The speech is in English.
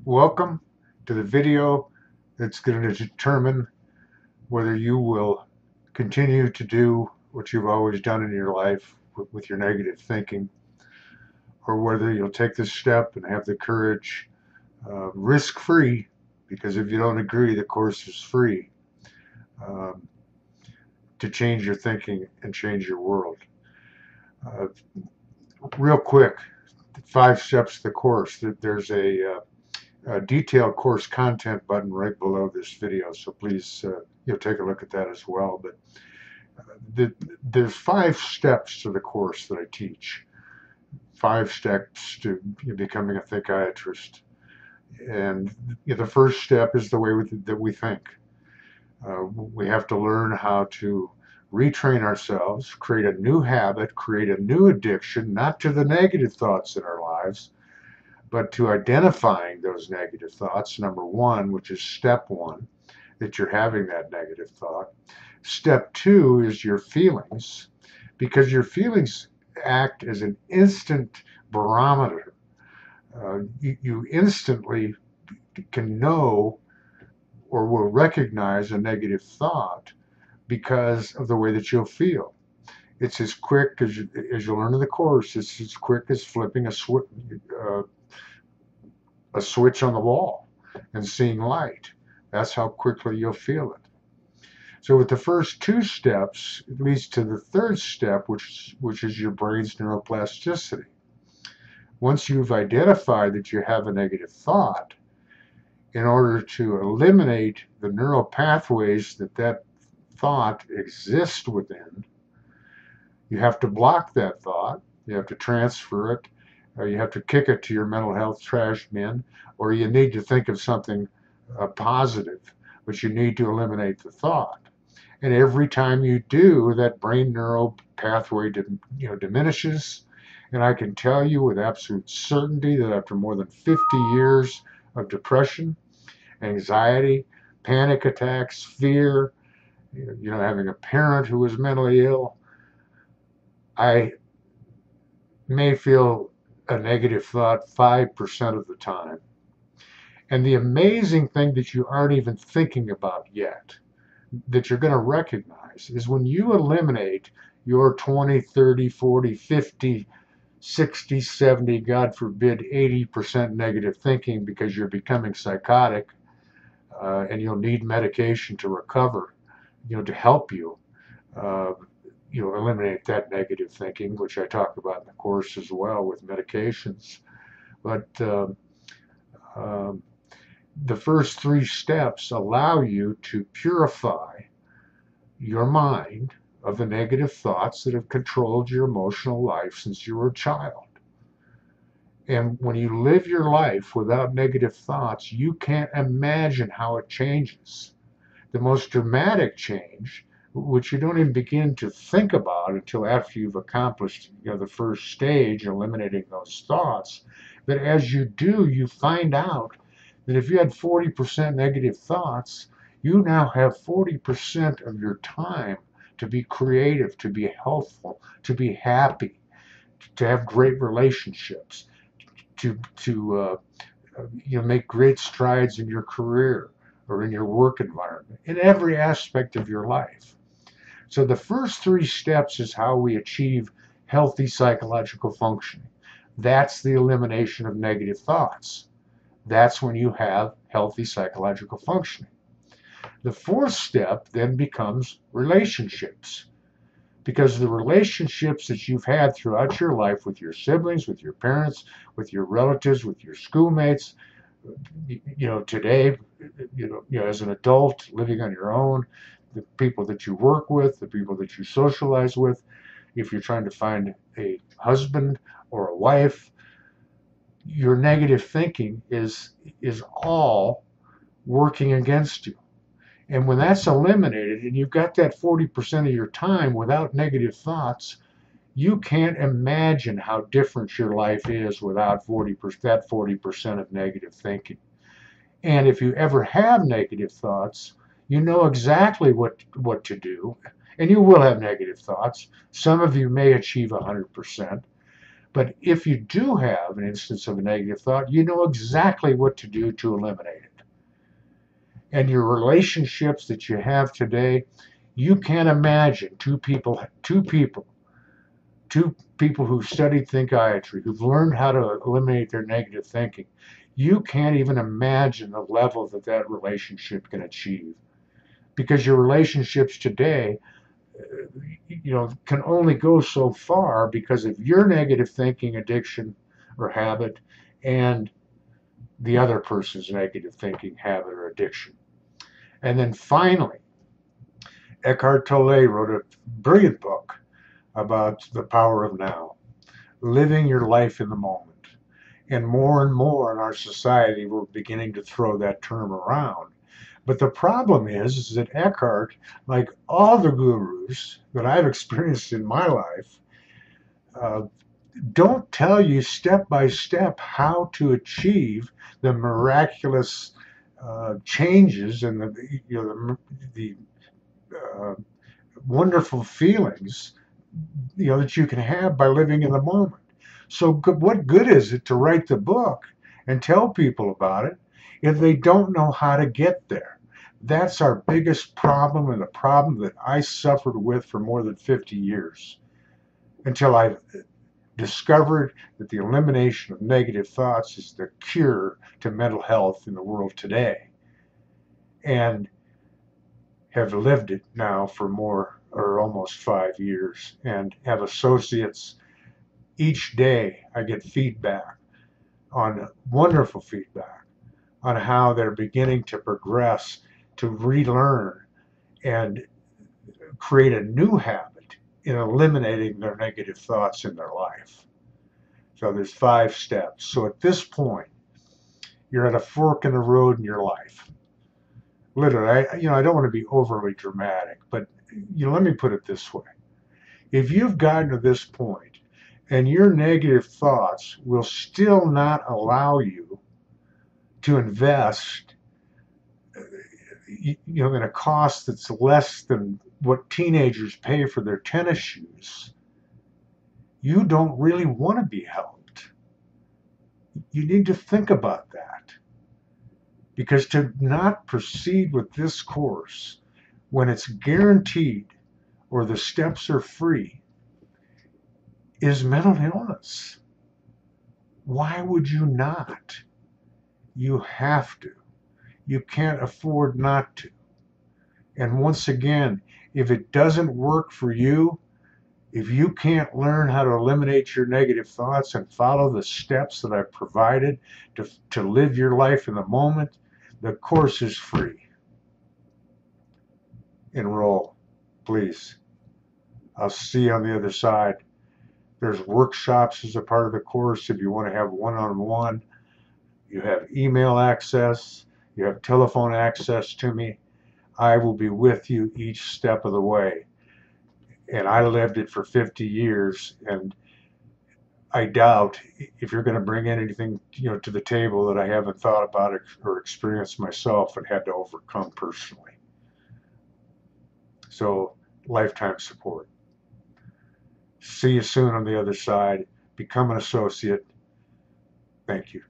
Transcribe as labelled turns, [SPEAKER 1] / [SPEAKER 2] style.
[SPEAKER 1] Welcome to the video that's going to determine whether you will continue to do what you've always done in your life with your negative thinking, or whether you'll take this step and have the courage, risk-free, because if you don't agree, the course is free, um, to change your thinking and change your world. Uh, Real quick, 5 steps to the course. There's a detailed course content button right below this video, so please you'll take a look at that as well. But there's 5 steps to the course that I teach. 5 steps to becoming a thinkiatrist. And the first step is the way that we think. We have to learn how to retrain ourselves, create a new habit, create a new addiction, not to the negative thoughts in our lives, but to identifying those negative thoughts, number 1, which is step 1, that you're having that negative thought. Step 2 is your feelings, because your feelings act as an instant barometer. You instantly can know or will recognize a negative thought because of the way that you'll feel. It's as quick as you learn in the course. It's as quick as flipping a switch on the wall and seeing light. That's how quickly you'll feel it. So with the first 2 steps, it leads to the third step, which is your brain's neuroplasticity. Once you've identified that you have a negative thought, in order to eliminate the neural pathways that thought exists within, you have to block that thought, you have to transfer it, or you have to kick it to your mental health trash bin, or you need to think of something positive, but you need to eliminate the thought. And every time you do, that brain neural pathway diminishes. And I can tell you with absolute certainty that after more than 50 years of depression, anxiety, panic attacks, fear, having a parent who was mentally ill, I may feel a negative thought 5% of the time. And the amazing thing that you aren't even thinking about yet, that you're going to recognize, is when you eliminate your 20, 30, 40, 50, 60, 70, God forbid, 80% negative thinking because you're becoming psychotic, and you'll need medication to recover, to help you, eliminate that negative thinking, which I talk about in the course as well with medications. But the first 3 steps allow you to purify your mind of the negative thoughts that have controlled your emotional life since you were a child. And when you live your life without negative thoughts, you can't imagine how it changes. The most dramatic change, which you don't even begin to think about until after you've accomplished the first stage, eliminating those thoughts, but as you do, you find out that if you had 40% negative thoughts, you now have 40% of your time to be creative, to be helpful, to be happy, to have great relationships, to make great strides in your career or in your work environment, in every aspect of your life. So the first 3 steps is how we achieve healthy psychological functioning. That's the elimination of negative thoughts. That's when you have healthy psychological functioning. The 4th step then becomes relationships, because the relationships that you've had throughout your life with your siblings, with your parents, with your relatives, with your schoolmates, today, as an adult living on your own, the people that you work with, the people that you socialize with, if you're trying to find a husband or a wife, your negative thinking is all working against you. And when that's eliminated and you've got that 40% of your time without negative thoughts, you can't imagine how different your life is without that 40% of negative thinking. And if you ever have negative thoughts, you know exactly what to do. And you will have negative thoughts. Some of you may achieve 100%. But if you do have an instance of a negative thought, you know exactly what to do to eliminate it. And your relationships that you have today, you can't imagine two people who've studied THINKIATRY, who've learned how to eliminate their negative thinking. You can't even imagine the level that that relationship can achieve, because your relationships today, can only go so far because of your negative thinking addiction or habit and the other person's negative thinking habit or addiction. And then finally, Eckhart Tolle wrote a brilliant book about the power of now, living your life in the moment. And more in our society, we're beginning to throw that term around. But the problem is that Eckhart, like all the gurus that I've experienced in my life, uh, don't tell you step by step how to achieve the miraculous changes and the wonderful feelings that you can have by living in the moment. So what good is it to write the book and tell people about it if they don't know how to get there? That's our biggest problem, and the problem that I suffered with for more than 50 years, until I discovered that the elimination of negative thoughts is the cure to mental health in the world today, and have lived it now for more or almost 5 years, and have associates. Each day I get feedback, on wonderful feedback, on how they're beginning to progress, to relearn and create a new habit in eliminating their negative thoughts in their life. So there's 5 steps. So at this point, you're at a fork in the road in your life. Literally, I don't want to be overly dramatic, but let me put it this way. If you've gotten to this point and your negative thoughts will still not allow you to invest in a cost that's less than what teenagers pay for their tennis shoes, you don't really want to be helped. You need to think about that. Because to not proceed with this course when it's guaranteed or the steps are free is mental illness. Why would you not? You have to. You can't afford not to. And once again, if it doesn't work for you, if you can't learn how to eliminate your negative thoughts and follow the steps that I've provided to live your life in the moment, the course is free. Enroll, please. I'll see you on the other side. There's workshops as a part of the course if you want to have one-on-one. You have email access. You have telephone access to me. I will be with you each step of the way. And I lived it for 50 years, and I doubt if you're going to bring anything to the table that I haven't thought about or experienced myself and had to overcome personally. So, lifetime support. See you soon on the other side. Become an associate. Thank you.